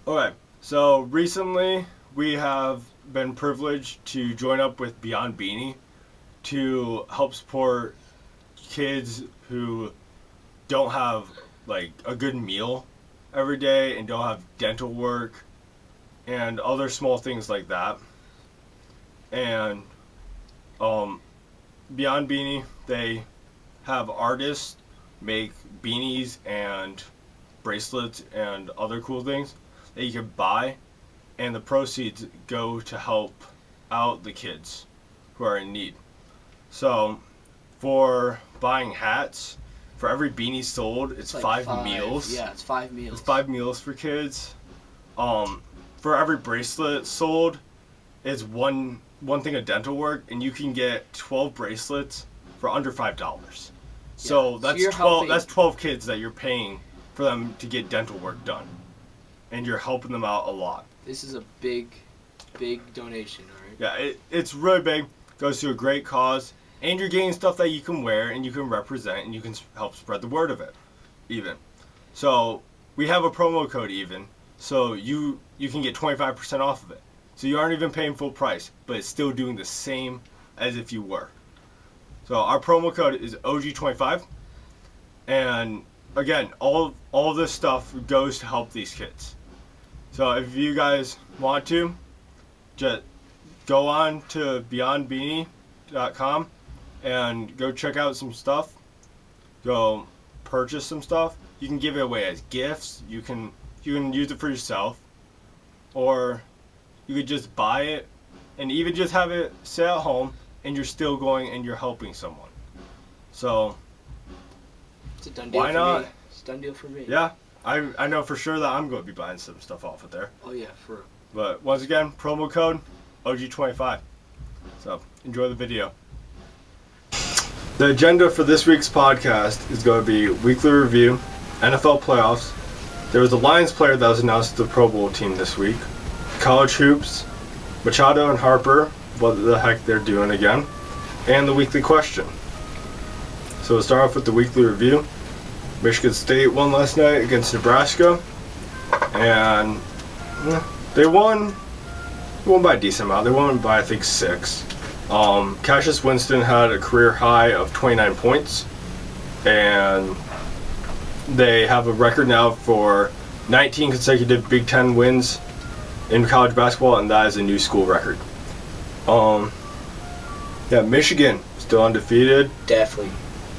Okay, so recently we have been privileged to join up with Beyond Beanie to help support kids who don't have like a good meal every day and don't have dental work and other small things like that. And Beyond Beanie, they have artists make beanies and bracelets and other cool things that you can buy, and the proceeds go to help out the kids who are in need. So for buying hats, for every beanie sold, it's like five meals. Yeah, it's 5 meals. It's 5 meals for kids. For every bracelet sold, it's one thing of dental work, and you can get 12 bracelets for under $5. So that's 12. That's 12 kids that you're paying for them to get dental work done, and you're helping them out a lot. This is a big donation, all right? Yeah, it's really big. Goes to a great cause, and you're getting stuff that you can wear and you can represent, and you can help spread the word of it, even. So we have a promo code even, so you can get 25% off of it. So you aren't even paying full price, but it's still doing the same as if you were. So our promo code is OG25, and again, all of this stuff goes to help these kids. So if you guys want to, just go on to beyondbeanie.com and go check out some stuff. Go purchase some stuff. You can give it away as gifts. You can use it for yourself, or you could just buy it and even just have it sit at home, and you're still going and you're helping someone. So it's a done deal why not? It's a done deal for me. Yeah, I know for sure that I'm going to be buying some stuff off of there. Oh yeah, for real. But once again, promo code OG25. So enjoy the video. The agenda for this week's podcast is going to be weekly review, NFL playoffs. There was a Lions player that was announced to the Pro Bowl team this week. College hoops, Machado and Harper, what the heck they're doing again, and the weekly question. So we'll start off with the weekly review. Michigan State won last night against Nebraska, and they won by a decent amount. They won by I think 6. Cassius Winston had a career high of 29 points, and they have a record now for 19 consecutive Big Ten wins in college basketball, and that is a new school record. Michigan still undefeated. Definitely.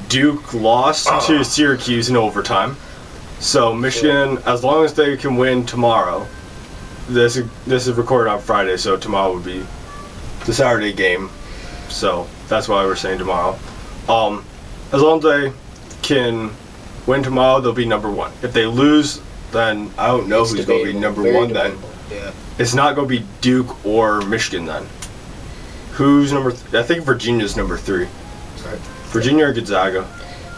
Duke lost to Syracuse in overtime. So Michigan, as long as they can win tomorrow, this is recorded on Friday, so tomorrow would be the Saturday game. So that's why we're saying tomorrow. As long as they can win tomorrow, they'll be number 1. If they lose, then I don't know who's going to be number 1 then. Yeah. It's not going to be Duke or Michigan then. Who's number? I think Virginia's number 3. Right. Virginia or Gonzaga.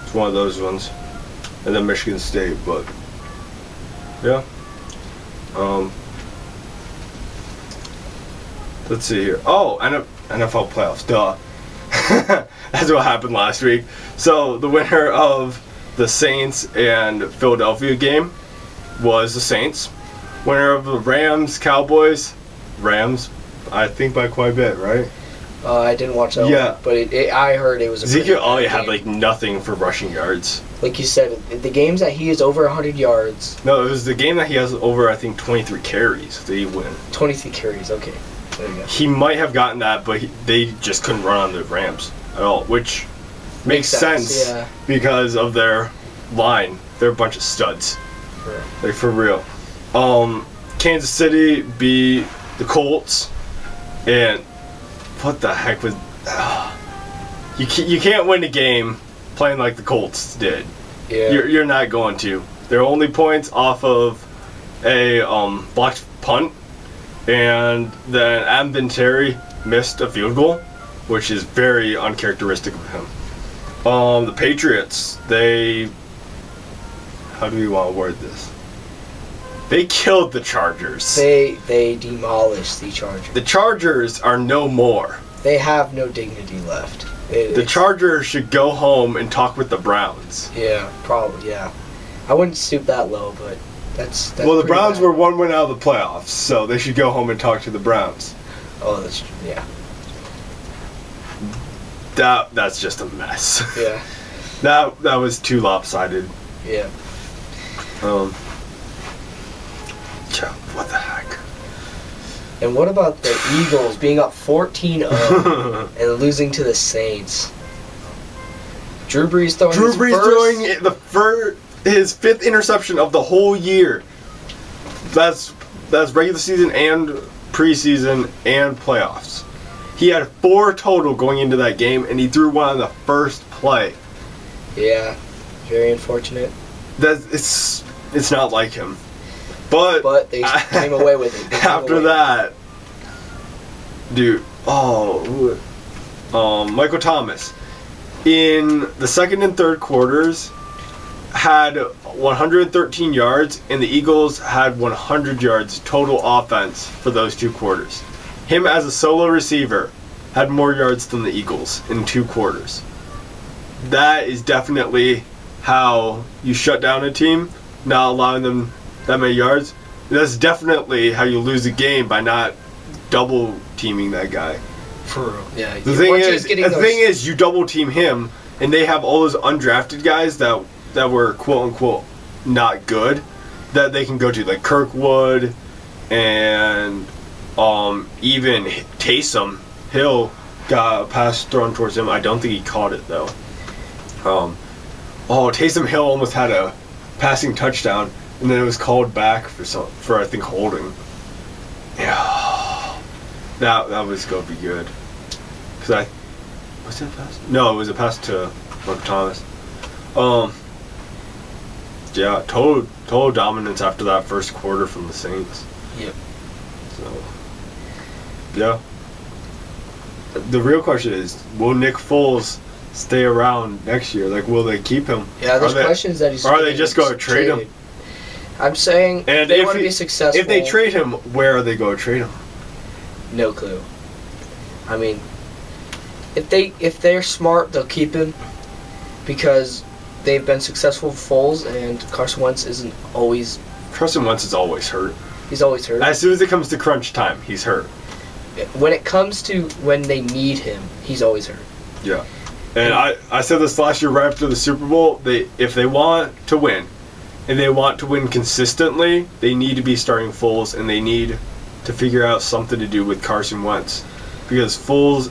It's one of those ones. And then Michigan State, but yeah. Let's see here. Oh, NFL playoffs. Duh. That's what happened last week. So the winner of the Saints and Philadelphia game was the Saints. Winner of the Rams-Cowboys. Rams, I think by quite a bit, right? I didn't watch that one, but I heard it was a Ezekiel Elliott had like nothing for rushing yards. Like you said, the games that he is over 100 yards. No, it was the game that he has over, I think, 23 carries that he win. 23 carries, okay. There you go. He might have gotten that, but they just couldn't run on the Rams at all, which makes sense yeah. Because of their line. They're a bunch of studs. Like, for real. Kansas City beat the Colts, and what the heck was... You can't win a game playing like the Colts did. Yeah. You're not going to. They're only points off of a blocked punt, and then Adam Vinatieri missed a field goal, which is very uncharacteristic of him. The Patriots, how do we want to word this? They killed the Chargers. They demolished the Chargers. The Chargers are no more. They have no dignity left. The Chargers should go home and talk with the Browns. Yeah, probably, yeah. I wouldn't stoop that low, but That's well, the pretty Browns bad. were 1 win out of the playoffs, so they should go home and talk to the Browns. Oh, that's yeah. That's just a mess. Yeah. That was too lopsided. Yeah. Yeah, what the heck? And what about the Eagles being up 14-0 and losing to the Saints? Drew Brees throwing Drew his Brees first... throwing his 5th interception of the whole year. That's regular season and preseason and playoffs. He had 4 total going into that game, and he threw one on the first play. Yeah, very unfortunate. It's not like him. But they came away with it. They came After away. that, dude, Michael Thomas in the second and third quarters had 113 yards, and the Eagles had 100 yards total offense for those 2 quarters. Him as a solo receiver had more yards than the Eagles in 2 quarters. That is definitely how you shut down a team, not allowing them that many yards. That's definitely how you lose a game, by not double teaming that guy. For real. Yeah. The thing is, you double team him, and they have all those undrafted guys that were quote unquote not good, that they can go to, like Kirkwood and even Taysom Hill got a pass thrown towards him. I don't think he caught it though. Taysom Hill almost had a passing touchdown, and then it was called back for I think holding. Yeah, that was gonna be good. Was it a pass? No, it was a pass to Michael Thomas. Yeah, total dominance after that first quarter from the Saints. Yep. So, yeah. The real question is, will Nick Foles stay around next year? Like, will they keep him? Yeah, there's questions that he's. Or are they just going to trade him? I'm saying, and they want to be successful. If they trade him, where are they going to trade him? No clue. I mean, if they're smart, they'll keep him, because they've been successful with Foles, and Carson Wentz isn't always. Carson Wentz is always hurt. He's always hurt. As soon as it comes to crunch time, he's hurt. When it comes to when they need him, he's always hurt. Yeah. And I said this last year right after the Super Bowl, if they want to win, and they want to win consistently, they need to be starting Foles, and they need to figure out something to do with Carson Wentz. Because Foles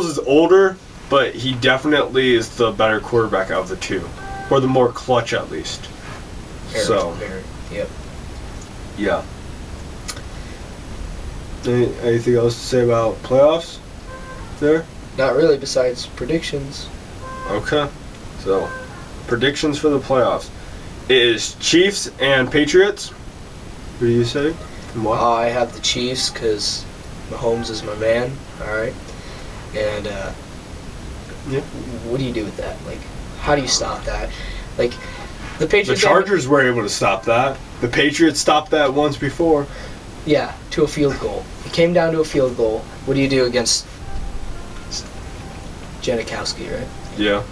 is older, but he definitely is the better quarterback out of the 2. Or the more clutch, at least. Yep. Yeah. Anything else to say about playoffs there? Not really, besides predictions. Okay. So, predictions for the playoffs. It is Chiefs and Patriots. What do you say? And why? I have the Chiefs because Mahomes is my man. All right. And yeah. What do you do with that? Like, how do you stop that? Like, the Patriots. The Chargers were able to stop that. The Patriots stopped that once before. Yeah, to a field goal. It came down to a field goal. What do you do against Janikowski, right? Yeah.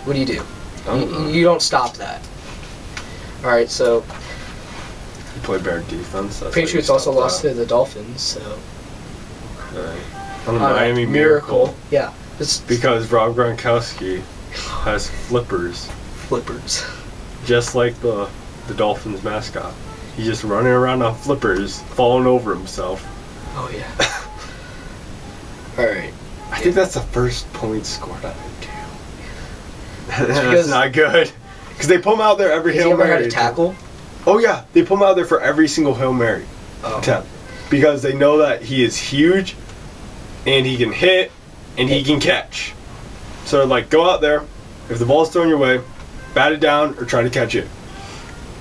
What do you do? I don't know. You don't stop that. All right, so You play better defense. That's Patriots also lost to the Dolphins, so. Okay. On the Miami Miracle. Yeah. Because Rob Gronkowski has flippers. Flippers. Just like the Dolphins mascot. He's just running around on flippers, falling over himself. Oh, yeah. All right. I think that's the first point scored on him, too. That's not good. Because they pull him out there every Hail Mary. Has he ever had a tackle? Oh, yeah. They pull him out there for every single Hail Mary attempt. Because they know that he is huge, and he can hit, and he can catch. So, like, go out there. If the ball's thrown your way, bat it down or try to catch it.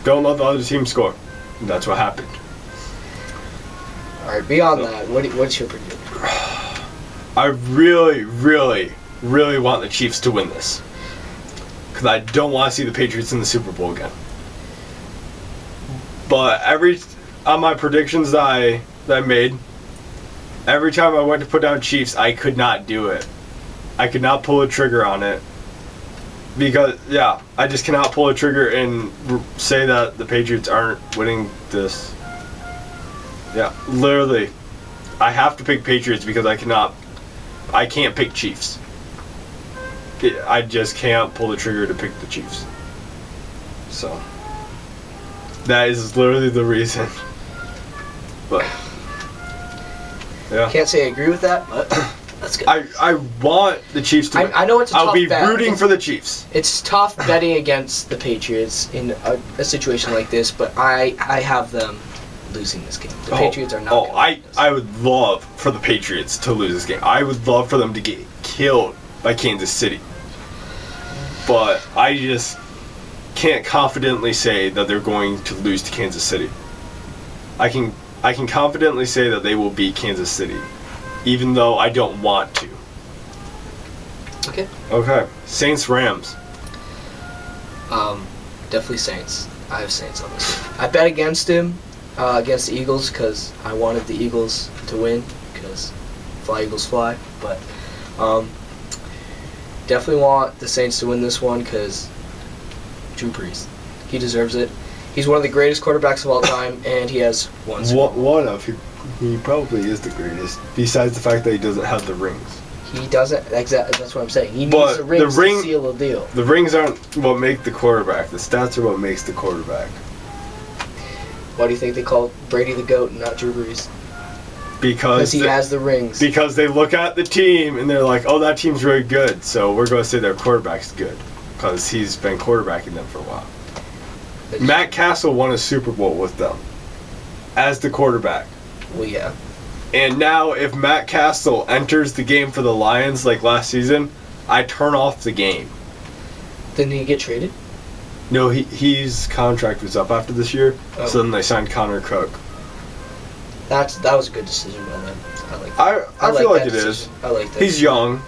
Don't let the other team score. And that's what happened. All right, beyond that, what's your prediction? I really, really, really want the Chiefs to win this. Because I don't want to see the Patriots in the Super Bowl again. But on my predictions that I made, every time I went to put down Chiefs, I could not do it. I could not pull a trigger on it. Because, yeah, I just cannot pull a trigger and say that the Patriots aren't winning this. Yeah, literally. I have to pick Patriots because I can't pick Chiefs. I just can't pull the trigger to pick the Chiefs. So, that is literally the reason. But, yeah. Can't say I agree with that, but that's good. I want the Chiefs to win. I know it's a tough I'll be bet. rooting for the Chiefs. It's tough betting against the Patriots in a situation like this, but I have them losing this game. The Patriots are not. Oh, I would love for the Patriots to lose this game. I would love for them to get killed by Kansas City. But I just can't confidently say that they're going to lose to Kansas City. I can confidently say that they will beat Kansas City, even though I don't want to. Okay. Okay. Saints Rams. Definitely Saints. I have Saints on this one. I bet against him, against the Eagles, because I wanted the Eagles to win, because fly Eagles fly. But definitely want the Saints to win this one, because Drew Brees, he deserves it. He's one of the greatest quarterbacks of all time, and he has one Super Bowl. One of. He probably is the greatest, besides the fact that he doesn't have the rings. He doesn't. Exactly. That's what I'm saying. He But needs the rings the ring- to seal the deal. The rings aren't what make the quarterback. The stats are what makes the quarterback. Why do you think they call Brady the GOAT and not Drew Brees? Because he has the rings. Because they look at the team and they're like, oh, that team's really good, so we're going to say their quarterback's good. Because he's been quarterbacking them for a while. Matt Castle won a Super Bowl with them as the quarterback. Well, yeah. And now if Matt Castle enters the game for the Lions like last season, I turn off the game. Didn't he get traded? No, his contract was up after this year, Oh. so then they signed Connor Cook. That was a good decision by them. I like that. I feel like that it is. decision. I like that. He's young.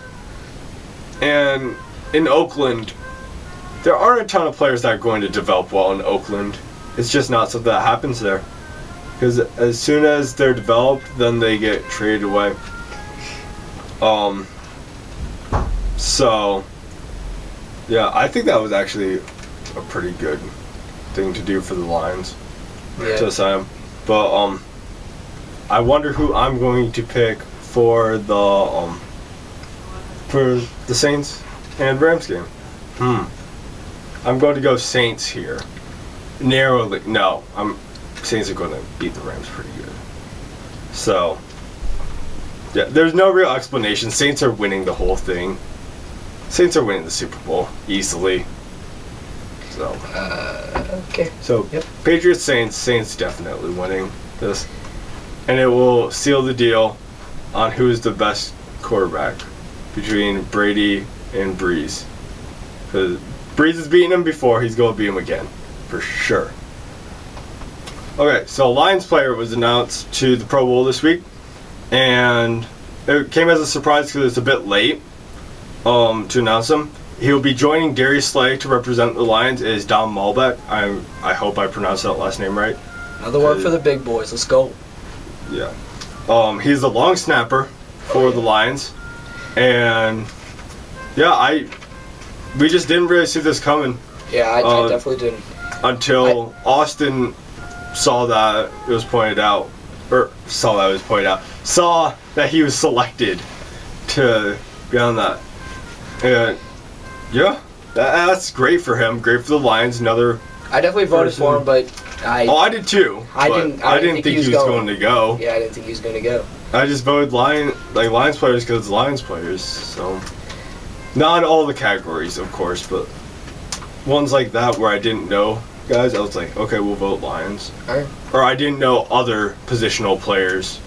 And in Oakland, there aren't a ton of players that are going to develop well in Oakland. It's just not something that happens there. Because as soon as they're developed, then they get traded away. So, yeah, I think that was actually a pretty good thing to do for the Lions. Yeah. To sign. But, I wonder who I'm going to pick for the Saints and Rams game. I'm going to go Saints here. Narrowly. No, Saints are going to beat the Rams pretty good. So, yeah, there's no real explanation. Saints are winning the whole thing. Saints are winning the Super Bowl easily. So, okay. So, Yep. Patriots, Saints definitely winning this. And it will seal the deal on who is the best quarterback between Brady and Breeze. Because Breeze has beaten him before, he's going to beat him again. For sure. Okay, so a Lions player was announced to the Pro Bowl this week. And it came as a surprise because it's a bit late to announce him. He will be joining Darius Slay to represent the Lions is Dom Malbec. I hope I pronounced that last name right. Another one for the big boys. Let's go. Yeah. He's a long snapper for the Lions. And yeah, we just didn't really see this coming. Yeah, I definitely didn't. Until Austin saw that it was pointed out. Saw that he was selected to be on that. And yeah, that's great for him. Great for the Lions. Another. I definitely voted for him, but I did too. I didn't think he was going to go. Yeah, I didn't think he was going to go. I just voted Lions players because it's Lions players. So, not in all the categories, of course, but ones like that where I didn't know guys, I was like, okay, we'll vote Lions. All right. Or I didn't know other positional players,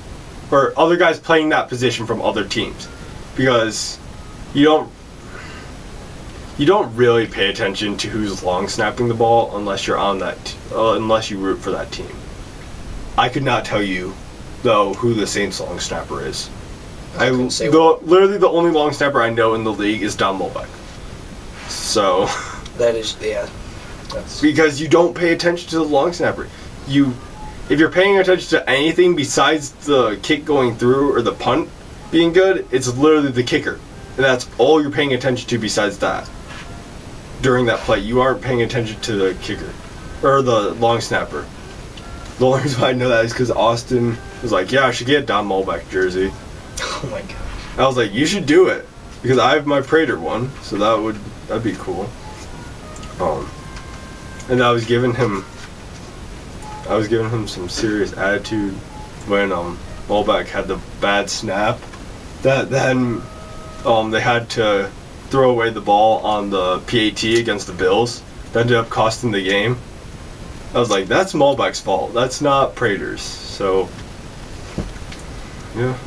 or other guys playing that position from other teams, because you don't really pay attention to who's long snapping the ball unless you're on that, unless you root for that team. I could not tell you, though, who the Saints long snapper is. Literally the only long snapper I know in the league is Don Molbeck. So. That is, yeah. Because you don't pay attention to the long snapper. If you're paying attention to anything besides the kick going through or the punt being good, it's literally the kicker. And that's all you're paying attention to besides that. during that play, you aren't paying attention to the kicker or the long snapper. The only reason why I know that is because Austin was like, "Yeah, I should get a Don Mulbeck jersey." Oh my god. I was like, "You should do it," because I have my Prater one, so that'd be cool. And I was giving him some serious attitude when Mulbeck had the bad snap. That then they had to throw away the ball on the PAT against the Bills. That ended up costing the game. I was like, that's Mulbeck's fault. That's not Prater's. So, yeah.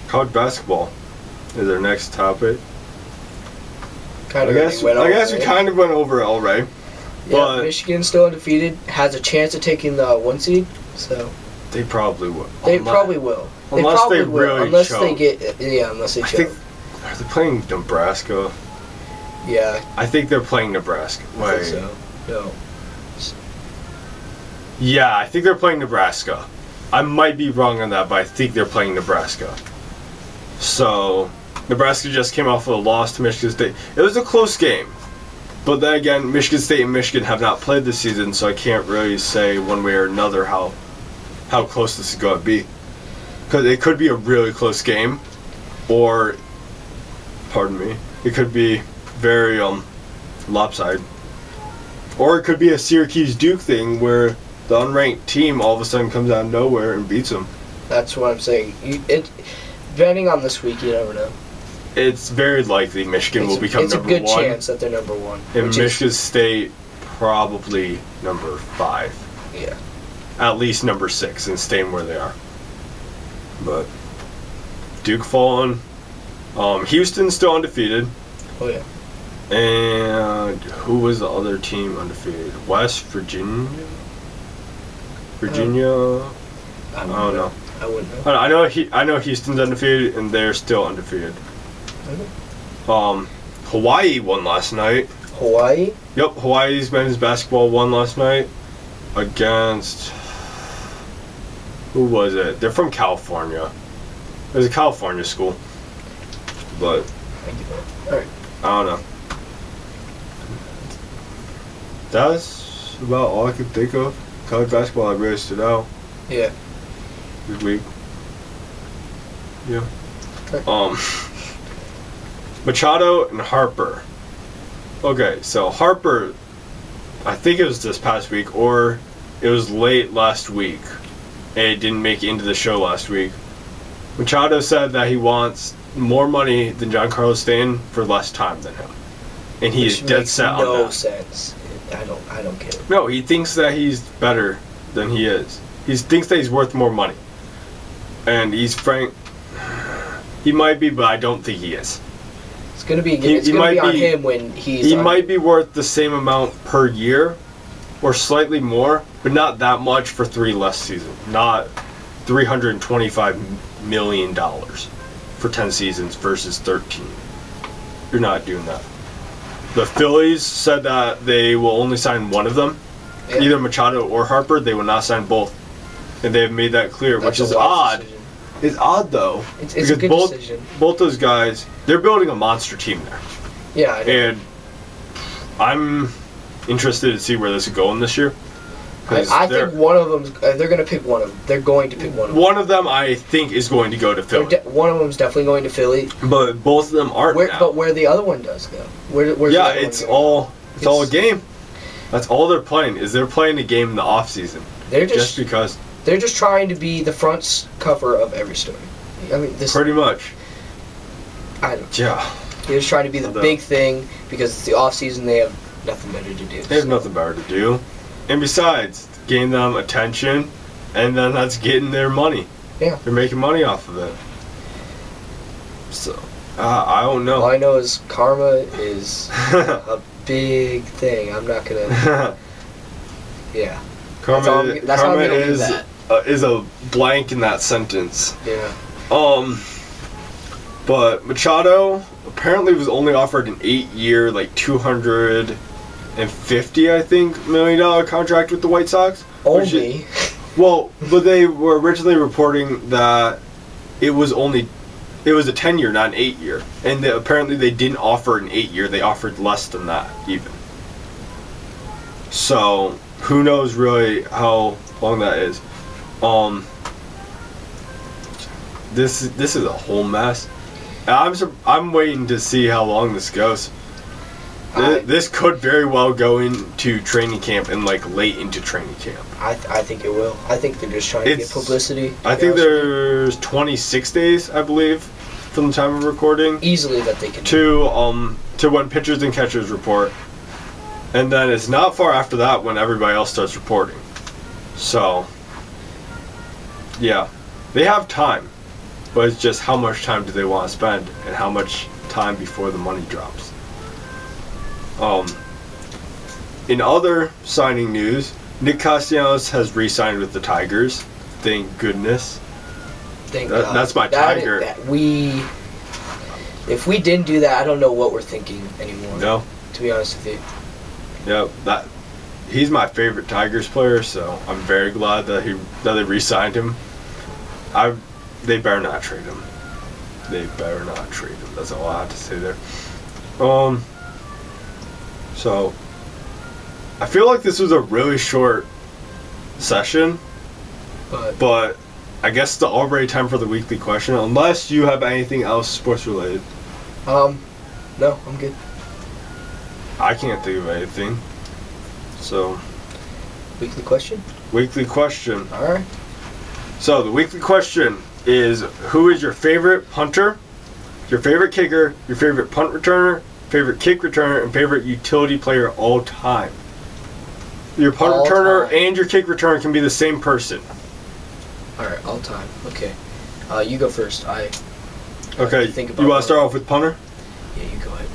College basketball is our next topic. I guess we kind of went over it already. Yeah, but Michigan's still undefeated, has a chance of taking the 1 seed, so they probably will. Probably will. Unless they really unless choke. they get unless they choke. Are they playing Nebraska? Yeah. I think they're playing Nebraska. I think so. No. Yeah, I think they're playing Nebraska. I might be wrong on that, but I think they're playing Nebraska. So, Nebraska just came off of a loss to Michigan State. It was a close game. But then again, Michigan State and Michigan have not played this season, so I can't really say one way or another how close this is going to be. Because it could be a really close game, or, pardon me, it could be very lopsided. Or it could be a Syracuse-Duke thing where the unranked team all of a sudden comes out of nowhere and beats them. That's what I'm saying. Depending on this week, you never know. It's very likely Michigan will become number 1. It's a good chance that they're number 1. And Michigan State probably number 5. Yeah. At least number 6 and staying where they are. But Duke fallen. Houston's still undefeated. Oh yeah. And who was the other team undefeated? West Virginia? I don't know. I wouldn't know. I know Houston's undefeated and they're still undefeated. Okay. Hawaii won last night. Hawaii? Yep, Hawaii's men's basketball won last night against, who was it? They're from California. It was a California school. But Alright. I don't know. That's about all I could think of. College basketball that really stood out Yeah. this week. Yeah. Okay. Machado and Harper. Okay, so Harper, I think it was this past week, or it was late last week, and it didn't make it into the show last week. Machado said that he wants more money than Giancarlo Stanton for less time than him, and he is dead set on that. No sense. I don't get it. No, he thinks that he's better than he is. He thinks that he's worth more money, and he's frank. He might be, but I don't think he is. It's gonna be on him when he's. He might be worth the same amount per year, or slightly more, but not that much for 3 less seasons. Not $325 million for 10 seasons versus 13. You're not doing that. The Phillies said that they will only sign one of them, either Machado or Harper. They will not sign both, and they have made that clear, which is odd. Decision. It's odd though, it's a good decision. Both those guys, they're building a monster team there. Yeah, I know. And I'm interested to see where this is going this year. I think one of them, they're going to pick one of them. They're going to pick one of them. One of them, I think, is going to go to Philly. One of them's definitely going to Philly. But both of them aren't now. But where the other one does go? Where's the other it's one all a game. That's all they're playing. Is they're playing a game in the off season. They're just because. They're just trying to be the front cover of every story. I mean, this pretty much. I don't. Yeah. They're just trying to be the big thing because it's the off season. They have nothing better to do. They have nothing better to do, and besides, gain them attention, and then that's getting their money. Yeah. They're making money off of it. So, I don't know. All I know is karma is a big thing. I'm not gonna. Yeah. Karma That's how I'm gonna leave that. Is a blank in that sentence. Yeah. But Machado apparently was only offered an 8-year, like $250 million contract with the White Sox. Only. But they were originally reporting that it was only it was a 10-year, not an 8-year. And apparently they didn't offer an 8-year. They offered less than that, even. So, who knows really how long that is. This is a whole mess. I'm waiting to see how long this goes. This could very well go into training camp and like late into training camp. I think it will. I think they're just trying to get publicity. I think there's 26 days, I believe, from the time of recording. Easily that they can to when pitchers and catchers report, and then it's not far after that when everybody else starts reporting. So, yeah, they have time, but it's just how much time do they want to spend and how much time before the money drops. In other signing news, Nick Castellanos has re-signed with the Tigers. Thank goodness. Thank God. That's my Tiger. If we didn't do that, I don't know what we're thinking anymore. No. To be honest with you. Yeah, he's my favorite Tigers player, so I'm very glad that they re-signed him. They better not trade him. They better not trade him. That's all I have to say there. So, I feel like this was a really short session, but I guess it's already time for the weekly question, unless you have anything else sports related. No, I'm good. I can't think of anything. So, weekly question? Weekly question. All right. So, the weekly question is, who is your favorite punter, your favorite kicker, your favorite punt returner, favorite kick returner, and favorite utility player all time? Your punt all returner time. And your kick returner can be the same person. Alright, all time. Okay. You go first. Okay, think about you want to start off with punter? Yeah, you go ahead.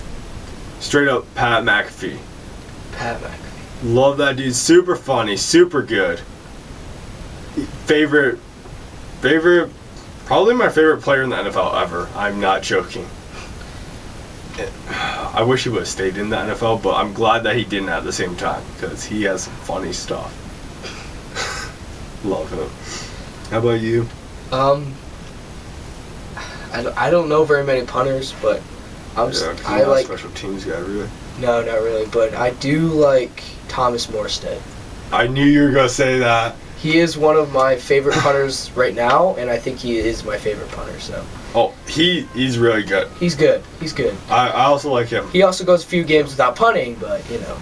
Straight up, Pat McAfee. Pat McAfee. Love that dude. Super funny, super good. Favorite, probably my favorite player in the NFL ever. I'm not joking. I wish he would have stayed in the NFL, but I'm glad that he didn't at the same time because he has some funny stuff. Love him. How about you? I don't know very many punters, but I like special teams guy, really. No, not really, but I do like Thomas Morstead. I knew you were gonna say that. He is one of my favorite punters right now, and I think he is my favorite punter. So. Oh, he's really good. He's good. I also like him. He also goes a few games without punting, but you know.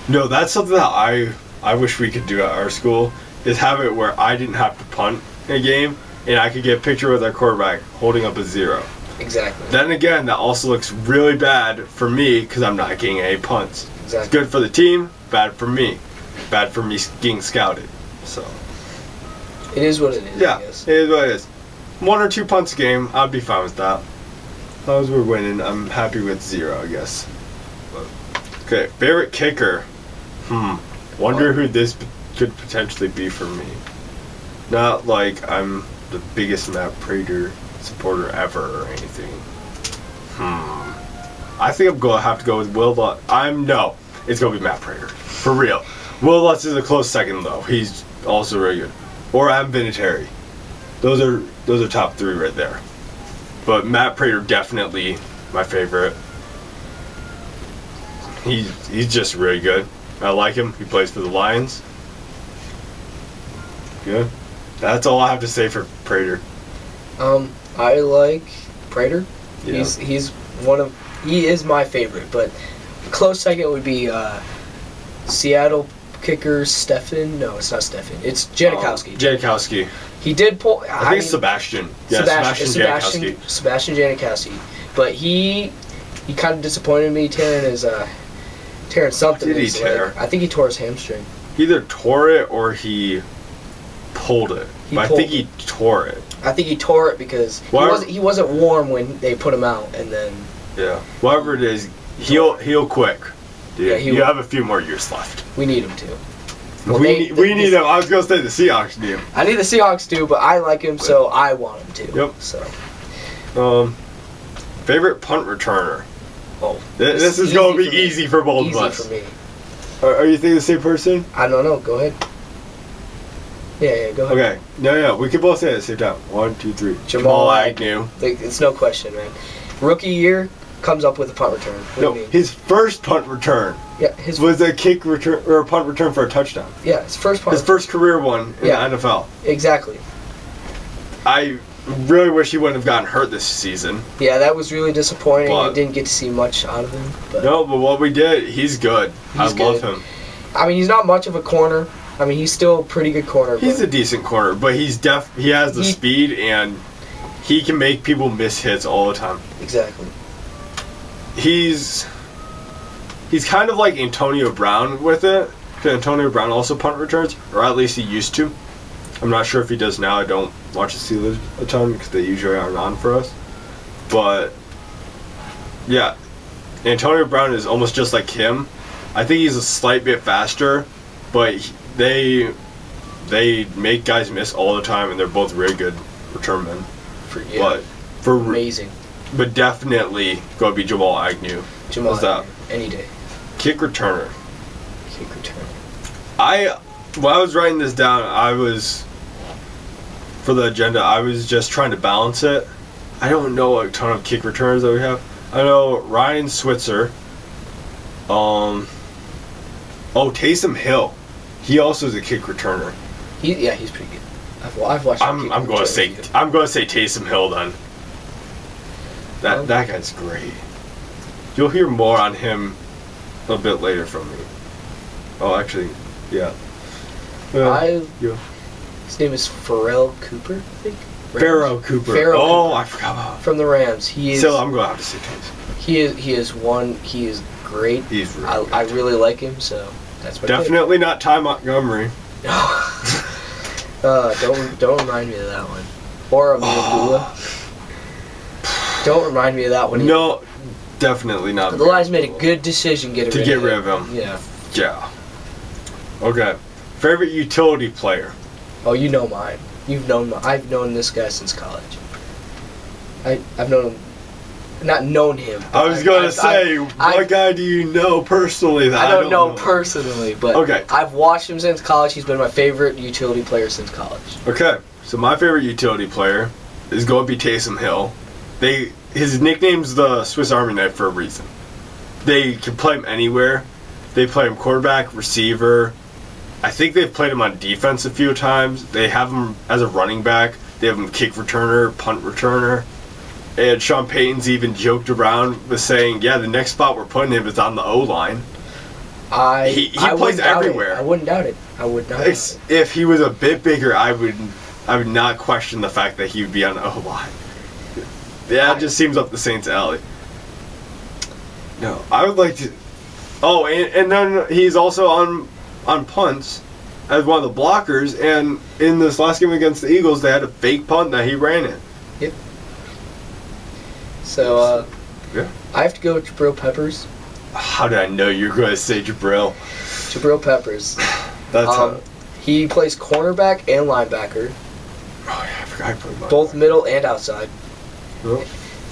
No, that's something that I wish we could do at our school, is have it where I didn't have to punt a game, and I could get a picture with our quarterback holding up a 0. Exactly. Then again, that also looks really bad for me because I'm not getting any punts. Exactly. It's good for the team, bad for me. Bad for me getting scouted. So. It is what it is. Yeah, I guess. it is what it is. 1 or 2 punts a game, I'd be fine with that. As long as we're winning, I'm happy with 0, I guess. But, okay, favorite kicker. Wonder who this could potentially be for me. Not like I'm the biggest Matt Prater supporter ever or anything. I think I'm gonna have to go with Will Lutz. It's gonna be Matt Prater. For real. Will Lutz is a close second though. He's also really good. Or Adam Vinatieri. Those are top 3 right there. But Matt Prater definitely my favorite. He's just really good. I like him. He plays for the Lions. Good. That's all I have to say for Prater. I like Prater. Yeah. He is my favorite, but a close second would be Seattle kicker Stefan. No, it's not Stefan. It's Janikowski. Janikowski. He did pull. I think it's Sebastian. Yeah, Sebastian Janikowski. Sebastian Janikowski. But he kind of disappointed me tearing something. Did he tear? I think he tore his hamstring. He either tore it or he pulled it. I think he tore it. I think he tore it because he wasn't warm when they put him out, and then. Yeah. Whatever it is, heal quick. Dude, yeah, you have a few more years left. We need him to. Well, we need him. I was gonna say the Seahawks need him. I need the Seahawks too, but I like him, so I want him to. Yep. So. Favorite punt returner. Oh. This is gonna be easy for both of us. Easy for me. Are you thinking the same person? I don't know. Go ahead. Yeah, go ahead. Okay. No, we can both say it at the same time. 1, 2, 3. Jamal Agnew. It's no question, man. Rookie year comes up with a punt return. What do No, you mean? his first punt return Yeah, his was a kick return or a punt return for a touchdown. yeah, his first punt. His first career one in Yeah. the NFL. Exactly. I really wish he wouldn't have gotten hurt this season. Yeah, that was really disappointing. But- I didn't get to see much out of him. But No, but what we did, he's good. He's I love good. him. I mean, he's not much of a corner. I mean, he's still a pretty good corner. He's but a decent corner, but he has the He- speed and he can make people miss hits all the time. exactly. He's kind of like Antonio Brown with it. 'Cause Antonio Brown also punt returns, or at least he used to. I'm not sure if he does now. I don't watch the Steelers a ton because they usually aren't on for us. But yeah, Antonio Brown is almost just like him. I think he's a slight bit faster, but they make guys miss all the time, and they're both really good return men. Yeah, But amazing. but definitely go be Jamal Agnew. Jamal What's that? Agnew, any day. Kick returner. Kick return. When I was writing this down, for the agenda, I was just trying to balance it. I don't know a ton of kick returners that we have. I know Ryan Switzer. Taysom Hill. He also is a kick returner. He's pretty good. I've watched. him I'm kick going to returns. say Taysom Hill then. That guy's great. You'll hear more on him a bit later from me. Oh, actually, yeah. Yeah. His name is Pharrell Cooper, I think. Pharaoh Cooper. Pharaoh Oh, Cooper. I forgot about him. From the Rams. He is. Still, I'm going to have to say Taysom. He is great. He's really I good. really like him, so that's my pick. Definitely not Ty Montgomery. Don't remind me of that one. Or Amir Abdullah. Don't remind me of that one. No, definitely not. The Lions made a good decision to get rid of him. Yeah. Yeah. Okay. Favorite utility player? Oh, you know mine. I've known this guy since college. I've known him. Not known him. I was going to say, what guy do you know personally that I don't know personally, but Okay. I've watched him since college. He's been my favorite utility player since college. Okay, so my favorite utility player is going to be Taysom Hill. His nickname's the Swiss Army knife for a reason. They can play him anywhere. They play him quarterback, receiver. I think they've played him on defense a few times. They have him as a running back. They have him kick returner, punt returner. And Sean Payton's even joked around with saying, yeah, the next spot we're putting him is on the O-line. He plays wouldn't doubt it. everywhere. I wouldn't doubt it. I would not. Doubt it. If he was a bit bigger, I would not question the fact that he would be on the O-line. Yeah, it just seems up the Saints' alley. No, I would like to. Oh, and then he's also on punts as one of the blockers. And in this last game against the Eagles, they had a fake punt that he ran in. Yep. So, Yeah. I have to go with Jabril Peppers. How did I know you were going to say Jabril? Jabril Peppers. That's He plays cornerback and linebacker, oh yeah, I forgot I put him on. both middle and outside. Oh.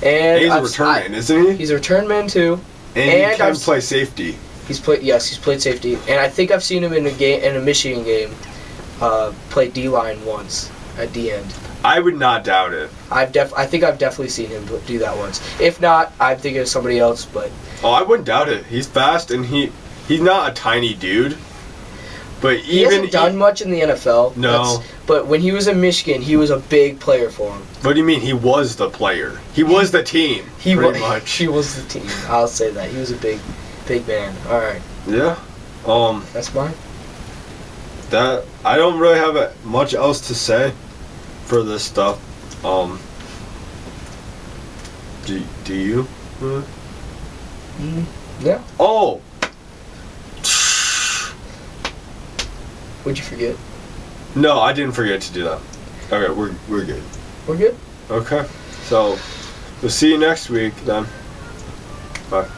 And He's a return man, isn't he? He's a return man too. And he and can I've- play safety. He's played safety, and I think I've seen him in a Michigan game, play D line once at the end. I would not doubt it. I think I've definitely seen him do that once. If not, I'm thinking of somebody else. But Oh, I wouldn't doubt it. He's fast, and he's not a tiny dude. But he even hasn't done much in the NFL. No. But when he was in Michigan, he was a big player for him. What do you mean? He was the player. He was the team. He pretty was. much. He was the team. I'll say that. He was a big man. All right, Yeah. that's mine. That I don't really have much else to say for this stuff. Do you? Yeah. Oh. What'd you forget? No, I didn't forget to do that. Okay, we're good. We're good. Okay. So we'll see you next week then. Bye.